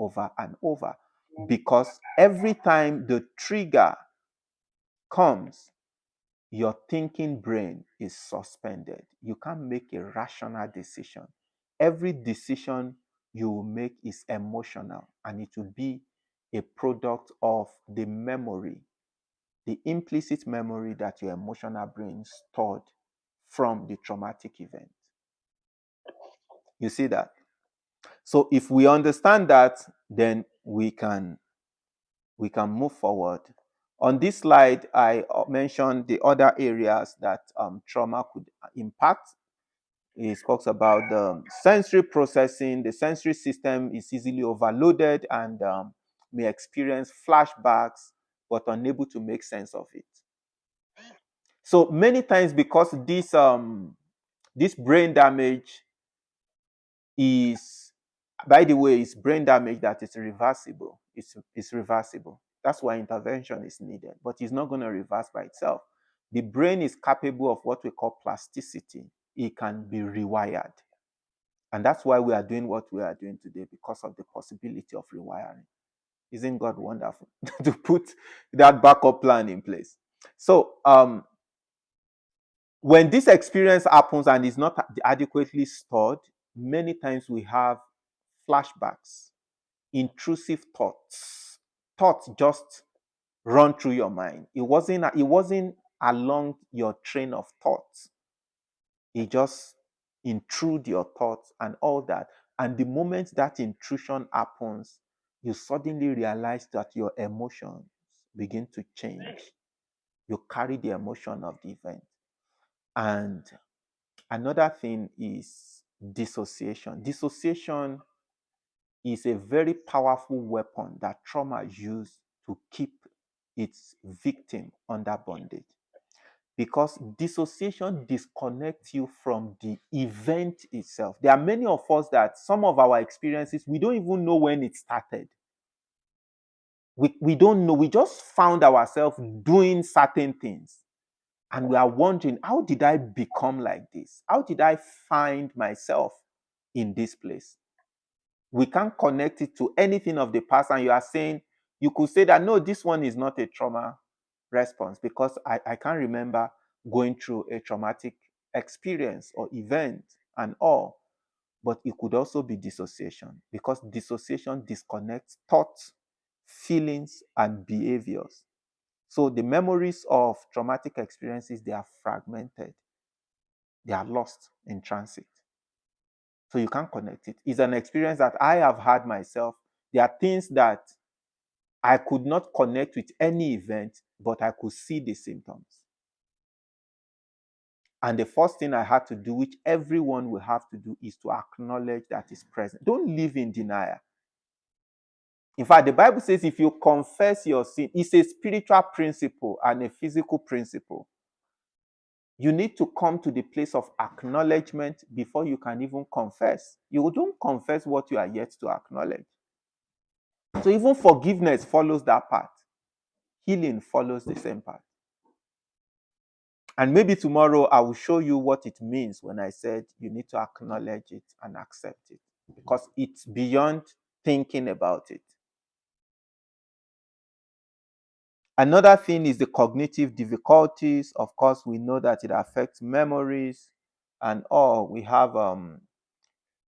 over and over, because every time the trigger comes, your thinking brain is suspended. You can't make a rational decision. Every decision you will make is emotional, and it will be a product of the memory, the implicit memory that your emotional brain stored from the traumatic event. You see that? So if we understand that, then we can move forward. On this slide, I mentioned the other areas that trauma could impact. It talks about the sensory processing. The sensory system is easily overloaded and may experience flashbacks, but unable to make sense of it. So many times, because this brain damage is, by the way, it's brain damage that is reversible. It's reversible. That's why intervention is needed, but it's not going to reverse by itself. The brain is capable of what we call plasticity. It can be rewired. And that's why we are doing what we are doing today, because of the possibility of rewiring. Isn't God wonderful to put that backup plan in place? So when this experience happens and is not adequately stored, many times we have flashbacks, intrusive thoughts. Thoughts just run through your mind. It wasn't along your train of thoughts. It just intrude your thoughts and all that. And the moment that intrusion happens, you suddenly realize that your emotions begin to change. You carry the emotion of the event. And another thing is dissociation. Dissociation is a very powerful weapon that trauma uses to keep its victim under bondage. Because dissociation disconnects you from the event itself. There are many of us that some of our experiences, we don't even know when it started. We don't know. We just found ourselves doing certain things. And we are wondering, how did I become like this? How did I find myself in this place? We can't connect it to anything of the past. And you are saying, you could say that, no, this one is not a trauma response, because I can't remember going through a traumatic experience or event and all. But it could also be dissociation, because dissociation disconnects thoughts, feelings, and behaviors. So the memories of traumatic experiences, they are fragmented. They are lost in transit. So you can't connect it. It's an experience that I have had myself. There are things that I could not connect with any event, but I could see the symptoms. And the first thing I had to do, which everyone will have to do, is to acknowledge that it's present. Don't live in denial. In fact, the Bible says if you confess your sin, it's a spiritual principle and a physical principle. You need to come to the place of acknowledgement before you can even confess. You don't confess what you are yet to acknowledge. So even forgiveness follows that path. Healing follows the same path. And maybe tomorrow I will show you what it means when I said you need to acknowledge it and accept it, because it's beyond thinking about it. Another thing is the cognitive difficulties. Of course, we know that it affects memories and all. We have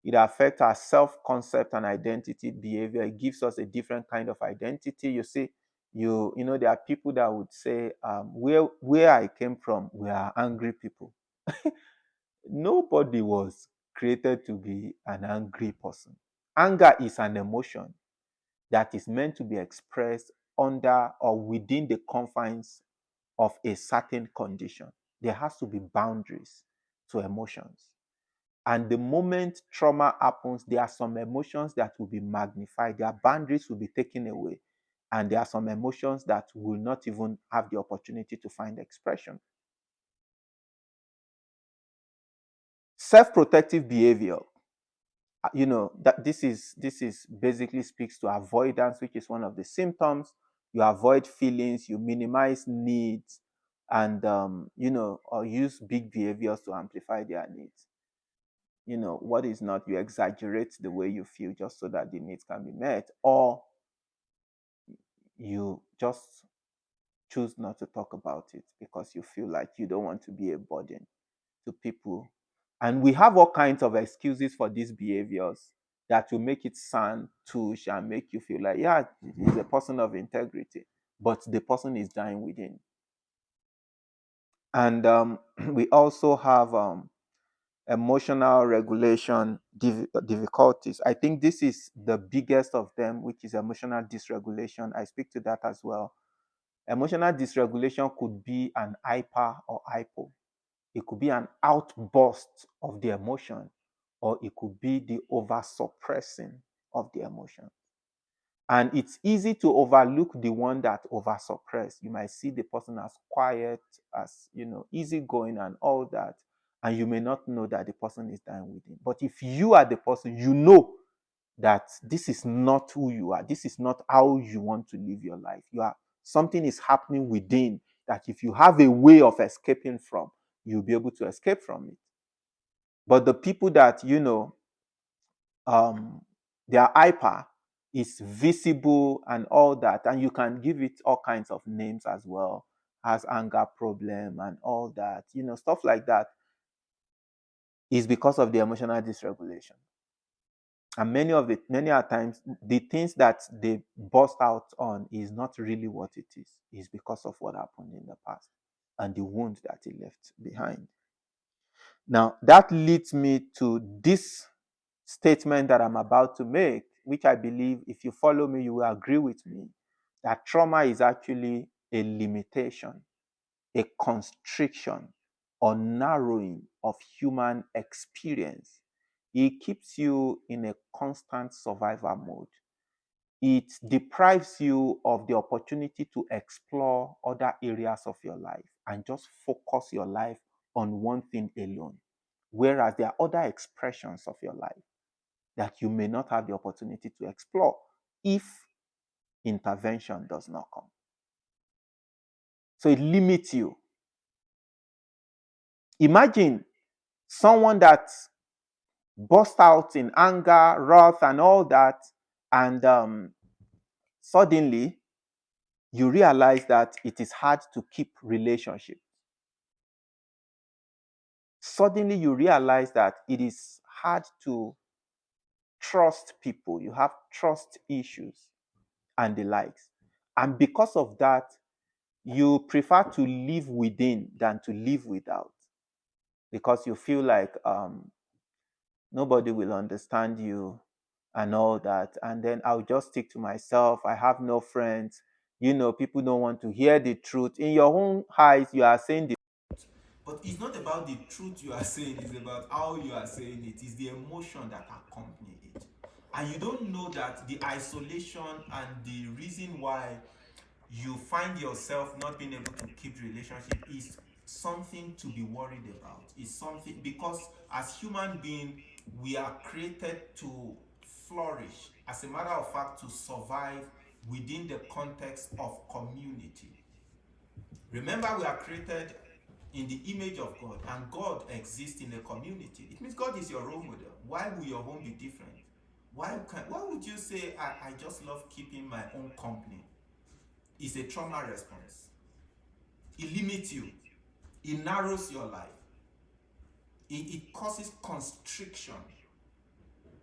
it affects our self-concept and identity behavior. It gives us a different kind of identity. You see, you know, there are people that would say, where I came from, we are angry people. Nobody was created to be an angry person. Anger is an emotion that is meant to be expressed under or within the confines of a certain condition. There has to be boundaries to emotions. And the moment trauma happens, there are some emotions that will be magnified. Their boundaries will be taken away. And there are some emotions that will not even have the opportunity to find expression. Self-protective behavior. That this is basically speaks to avoidance, which is one of the symptoms. You avoid feelings, you minimize needs, and or use big behaviors to amplify their needs. what is not, you exaggerate the way you feel just so that the needs can be met, or you just choose not to talk about it because you feel like you don't want to be a burden to people. And we have all kinds of excuses for these behaviors that will make it sound touch and make you feel like, yeah, he's a person of integrity, but the person is dying within. And we also have emotional regulation difficulties. I think this is the biggest of them, which is emotional dysregulation. I speak to that as well. Emotional dysregulation could be an hyper or hypo. It could be an outburst of the emotion, or it could be the over suppressing of the emotion. And it's easy to overlook the one that over suppress. You might see the person as quiet, as easygoing and all that, and you may not know that the person is dying within. But if you are the person, you know that this is not who you are. This is not how you want to live your life. You are Something is happening within that if you have a way of escaping from, you'll be able to escape from it. But the people that um their hyper is visible and all that, and you can give it all kinds of names as well, as anger problem and all that, stuff like that, is because of the emotional dysregulation. And many a times the things that they burst out on is not really what it is because of what happened in the past and the wound that it left behind. Now that leads me to this statement that I'm about to make, which I believe if you follow me, you will agree with me, that trauma is actually a limitation, a constriction, or narrowing of human experience. It keeps you in a constant survival mode. It deprives you of the opportunity to explore other areas of your life and just focus your life on one thing alone. Whereas there are other expressions of your life that you may not have the opportunity to explore if intervention does not come. So it limits you. Imagine someone that burst out in anger, wrath, and all that, and suddenly you realize that it is hard to keep relationship. Suddenly you realize that it is hard to trust people. You have trust issues and the likes. And because of that, you prefer to live within than to live without, because you feel like nobody will understand you and all that. And then I'll just stick to myself. I have no friends. People don't want to hear the truth. In your own eyes, you are saying the But it's not about the truth you are saying, it's about how you are saying it. It's the emotion that accompany it. And you don't know that the isolation and the reason why you find yourself not being able to keep the relationship is something to be worried about. It's something because as human beings, we are created to flourish. As a matter of fact, to survive within the context of community. Remember, we are created in the image of God, and God exists in a community. It means God is your role model. Why will your home be different? Why would you say I just love keeping my own company? It's a trauma response. It limits you, it narrows your life, it causes constriction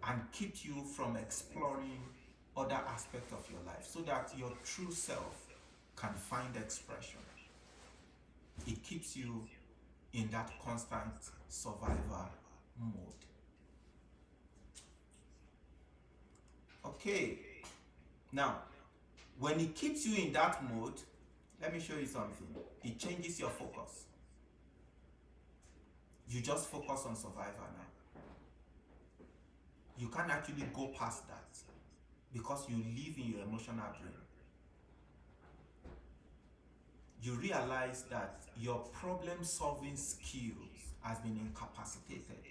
and keeps you from exploring other aspects of your life so that your true self can find expression. It keeps you in that constant survivor mode. Okay, now when it keeps you in that mode, let me show you something. It changes your focus. You just focus on survivor now. You can't actually go past that because you live in your emotional brain. You realize that your problem solving skills has been incapacitated.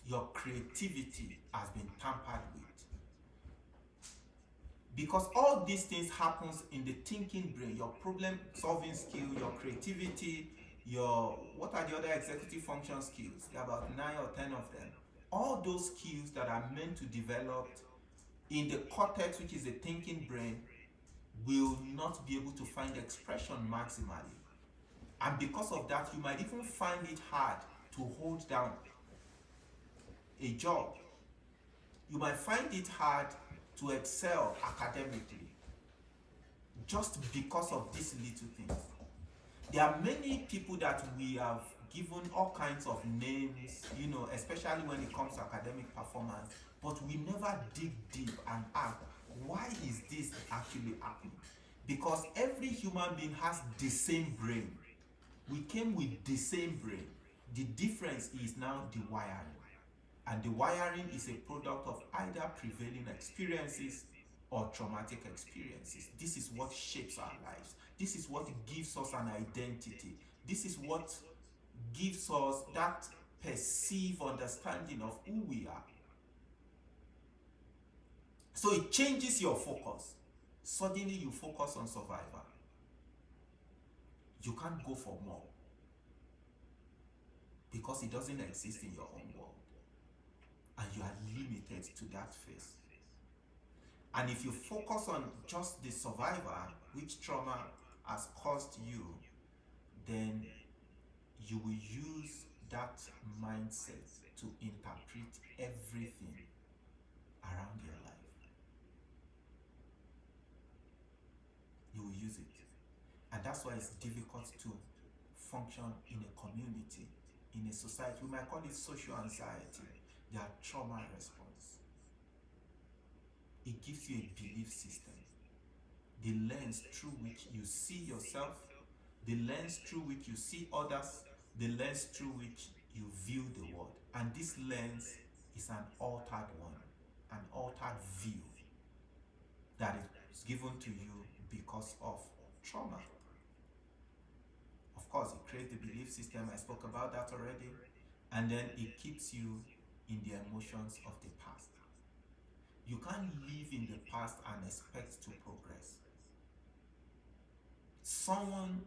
Your creativity has been tampered with. Because all these things happens in the thinking brain, your problem solving skill, your creativity, your what are the other executive function skills? There are about 9 or 10 of them. All those skills that are meant to develop in the cortex, which is the thinking brain, will not be able to find expression maximally. And because of that, you might even find it hard to hold down a job. You might find it hard to excel academically just because of these little things. There are many people that we have given all kinds of names, especially when it comes to academic performance, but we never dig deep and ask, why is this actually happening? Because every human being has the same brain. We came with the same brain. The difference is now the wiring. And the wiring is a product of either prevailing experiences or traumatic experiences. This is what shapes our lives. This is what gives us an identity. This is what gives us that perceived understanding of who we are. So it changes your focus. Suddenly you focus on survival. You can't go for more because it doesn't exist in your own world. And you are limited to that phase. And if you focus on just the survivor, which trauma has caused you, then you will use that mindset to interpret everything around your life. You will use it. And that's why it's difficult to function in a community, in a society. We might call it social anxiety. Their trauma response. It gives you a belief system, the lens through which you see yourself, the lens through which you see others, the lens through which you view the world. And this lens is an altered one, an altered view that is given to you because of trauma. Of course, it creates the belief system. I spoke about that already. And then it keeps you in the emotions of the past. You can't live in the past and expect to progress. Someone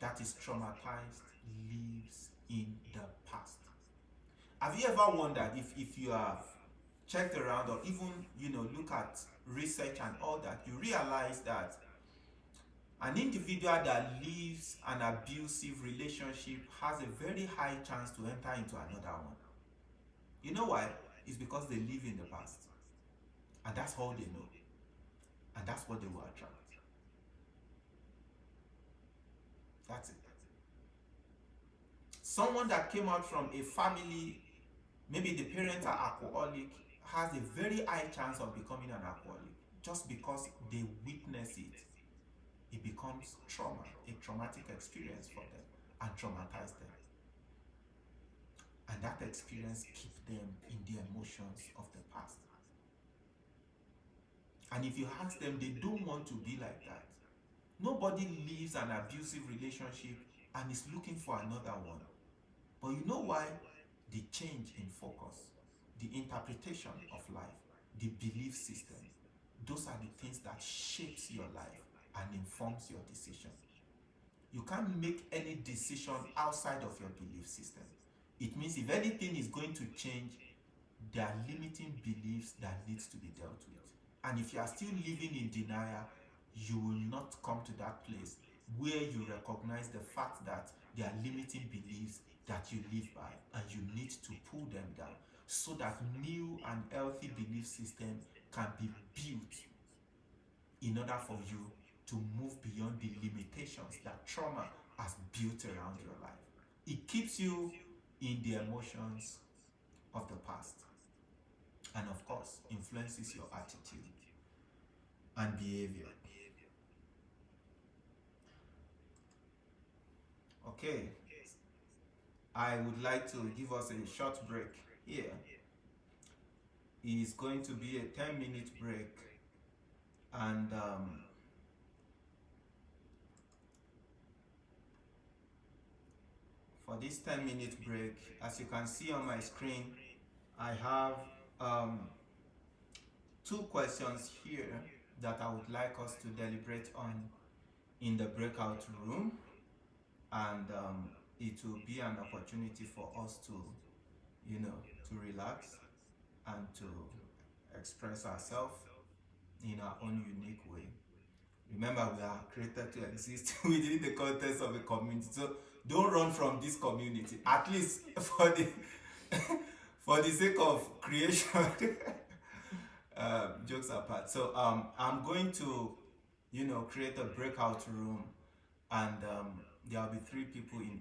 that is traumatized lives in the past. Have you ever wondered if you have checked around or even look at research and all that, you realize that an individual that lives an abusive relationship has a very high chance to enter into another one. You know why? It's because they live in the past. And that's all they know. And that's what they will attract. That's it. Someone that came out from a family, maybe the parents are alcoholic, has a very high chance of becoming an alcoholic just because they witness it. It becomes trauma, a traumatic experience for them, and traumatize them. And that experience keeps them in the emotions of the past. And if you ask them, they don't want to be like that. Nobody leaves an abusive relationship and is looking for another one. But you know why? The change in focus, the interpretation of life, the belief system. Those are the things that shapes your life and informs your decision. You can't make any decision outside of your belief system. It means if anything is going to change, there are limiting beliefs that needs to be dealt with. And if you are still living in denial, you will not come to that place where you recognize the fact that there are limiting beliefs that you live by, and you need to pull them down so that new and healthy belief system can be built in order for you to move beyond the limitations that trauma has built around your life. It keeps you in the emotions of the past, and of course influences your attitude and behavior. Okay, I would like to give us a short break here. It's going to be a 10-minute break, and for this 10-minute break, as you can see on my screen, I have two questions here that I would like us to deliberate on in the breakout room. and it will be an opportunity for us to, you know, to relax and to express ourselves in our own unique way. Remember, we are created to exist within the context of a community. So don't run from this community, at least for the for the sake of creation. Jokes apart. So I'm going to, you know, create a breakout room, and there'll be three people in